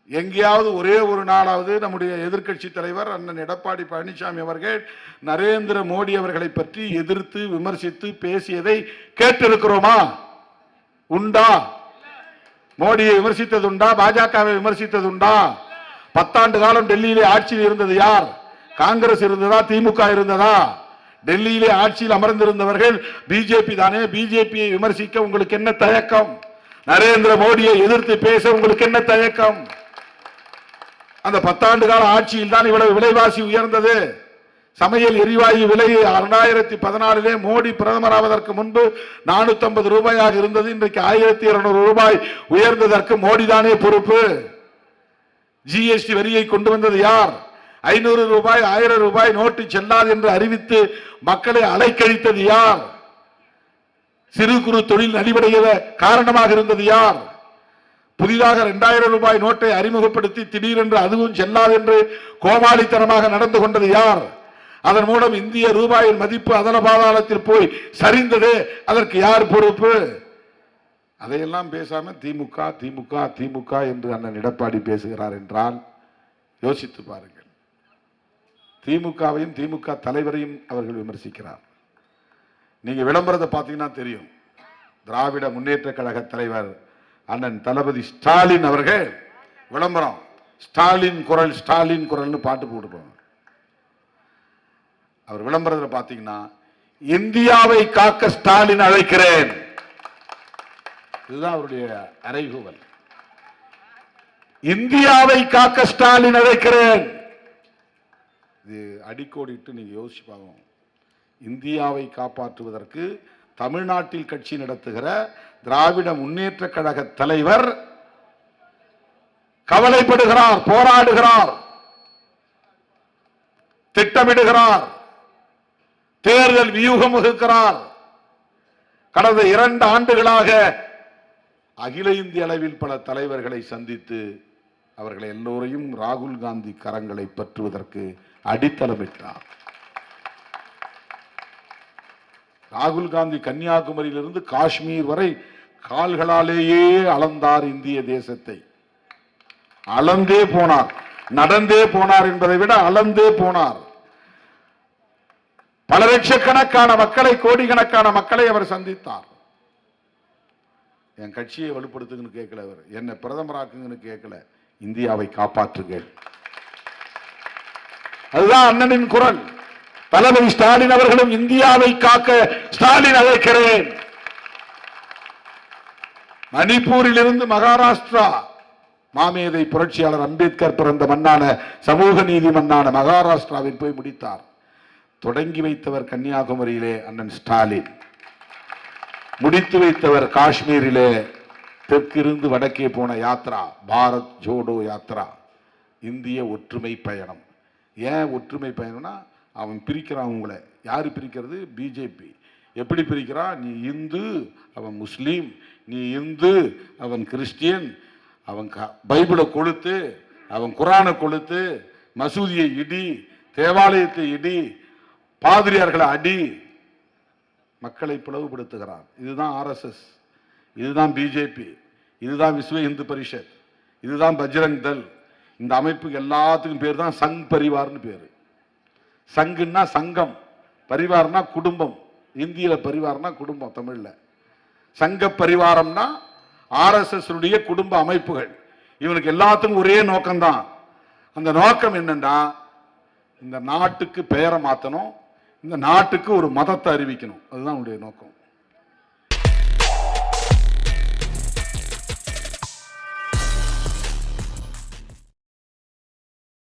எங்கேயாவது ஒரே ஒரு நாளாவது நம்முடைய எதிர்க்கட்சி தலைவர் அண்ணன் எடப்பாடி பழனிசாமி அவர்கள் நரேந்திர மோடி அவர்களை பற்றி எதிர்த்து விமர்சித்து பேசியதை கேட்டிருக்கிறோமா? உண்டா? மோடியை விமர்சித்தது உண்டா? பாஜகவை விமர்சித்தது உண்டா? 10 ஆண்டு காலம் டெல்லியிலே ஆட்சியில் இருந்தது யார்? காங்கிரஸ் இருந்ததா? திமுக இருந்ததா? டெல்லியிலே ஆட்சியில் அமர்ந்திருந்தவர்கள் பிஜேபி தானே. பிஜேபியை விமர்சிக்க உங்களுக்கு என்ன தயக்கம்? நரேந்திர மோடியை எதிர்த்து பேச உங்களுக்கு என்ன தயக்கம்? அந்த 10 ஆண்டு கால ஆட்சியில் தான் இவ்வளவு விலைவாசி உயர்ந்தது. சமையல் எரிவாயு விலை 2014 மோடி பிரதமராவதற்கு முன்பு 450 ரூபாயாக இருந்தது. இன்றைக்கு 1200 ரூபாய் உயர்ந்ததற்கு மோடி தானே பொறுப்பு. ஜிஎஸ்டி வரியை கொண்டு வந்தது யார்? 500 ரூபாய் 1000 ரூபாய் நோட்டு செல்லாது என்று அறிவித்து மக்களை அலைக்கழித்தது யார்? சிறு குறு தொழில் நலிவடைய காரணமாக இருந்தது யார்? புதிதாக 2000 ரூபாய் நோட்டை அறிமுகப்படுத்தி திடீரென்று அதுவும் செல்லாது என்று கோமாளித்தனமாக நடந்து கொண்டது யார்? அதன் மூலம் இந்திய ரூபாயின் மதிப்பு அதன பாதாளத்தில் போய் சரிந்தது. அதற்கு யார் பொறுப்பு? அதையெல்லாம் பேசாம திமுக திமுக திமுக என்று அண்ணன் எடப்பாடி பேசுகிறார் என்றால் யோசித்து பாருங்கள். திமுகவையும் திமுக தலைவரையும் அவர்கள் விமர்சிக்கிறார். நீங்க விளம்பரத்தை பார்த்தீங்கன்னா தெரியும். திராவிட முன்னேற்ற கழக தலைவர் அண்ணன் தளபதி ஸ்டாலின் அவர்கள் விளம்பரம் ஸ்டாலின் குரல் ஸ்டாலின் குரல்னு பாட்டு போட்டுப்பாங்க. அவர் விளம்பரத்தில் பார்த்தீங்கன்னா இந்தியாவை காக்க ஸ்டாலின் அழைக்கிறேன், இதுதான் அவருடைய அறைகூவல். இந்தியாவை காக்க ஸ்டாலின் அழைக்கிறேன். இது அடிக்கோடிட்டு நீங்க யோசிச்சு பார்க்கணும். இந்தியாவை காப்பாற்றுவதற்கு தமிழ்நாட்டில் கட்சி நடத்துகிற திராவிட முன்னேற்ற கழக தலைவர் கவலைப்படுகிறார், போராடுகிறார், திட்டமிடுகிறார், தேர்தல் வியூகம் வகுக்கிறார். கடந்த 2 ஆண்டுகளாக அகில இந்திய அளவில் பல தலைவர்களை சந்தித்து அவர்களை எல்லோரையும் ராகுல் காந்தி கரங்களை பற்றுவதற்கு அடித்தளமிட்டார். ராகுல் காந்தி கன்னியாகுமரியிலிருந்து காஷ்மீர் வரை கால்களாலேயே அளந்தார் இந்திய தேசத்தை. அளந்தே போனார், நடந்தே போனார் என்பதை விட அளந்தே போனார். பல லட்சக்கணக்கான மக்களை, கோடிக்கணக்கான மக்களை அவர் சந்தித்தார். என் கட்சியை வலுப்படுத்துங்கன்னு கேட்கல, அவர் என்ன பிரதமராக்குங்கன்னு கேட்கல, இந்தியாவை காப்பாற்றுங்கள். அதுதான் அண்ணனின் குரல். தளபதி ஸ்டாலின் அவர்களும் இந்தியாவை காக்க ஸ்டாலின் அழைக்கிறேன். மணிப்பூரில் இருந்து மகாராஷ்டிரா, மாமேதை புரட்சியாளர் அம்பேத்கர் பிறந்த மண்ணான, சமூக நீதி மண்ணான மகாராஷ்டிராவில் போய் முடித்தார். தொடங்கி வைத்தவர் கன்னியாகுமரியிலே அண்ணன் ஸ்டாலின், முடித்து வைத்தவர் காஷ்மீரிலே தெற்கிருந்து வடக்கே போன யாத்ரா, பாரத் ஜோடோ யாத்ரா, இந்திய ஒற்றுமை பயணம். ஏன் ஒற்றுமை பயணம்னா அவன் பிரிக்கிறான். உங்களை யாரு பிரிக்கிறது? பிஜேபி. எப்படி பிரிக்கிறான்? நீ இந்து, அவன் முஸ்லீம், நீ இந்து, அவன் கிறிஸ்டியன், அவன் பைபிளை கொளுத்து, அவன் குரானை கொளுத்து, மசூதியை இடி, தேவாலயத்தை இடி, பாதிரியார்களை அடி, மக்களை பிளவுபடுத்துகிறான். இதுதான் ஆர்எஸ்எஸ், இதுதான் பிஜேபி, இதுதான் விஸ்வ இந்து பரிஷத், இதுதான் பஜ்ரங் தள். இந்த அமைப்புக்கு எல்லாத்துக்கும் பேர் தான் சங் பரிவார்னு பேரு. சங்குன்னா சங்கம், பரிவாரம்னா குடும்பம். இந்தியில பரிவாரம்னா குடும்பம், தமிழ்ல சங்க பரிவாரம்னா ஆர்எஸ்எஸ் உடைய குடும்ப அமைப்புகள். இவனுக்கு எல்லாத்துக்கும் ஒரே நோக்கம்தான். அந்த நோக்கம் என்னன்னா, இந்த நாட்டுக்கு பெயரை மாற்றணும், இந்த நாட்டுக்கு ஒரு மதத்தை அறிவிக்கணும். அதுதான் உடைய நோக்கம்.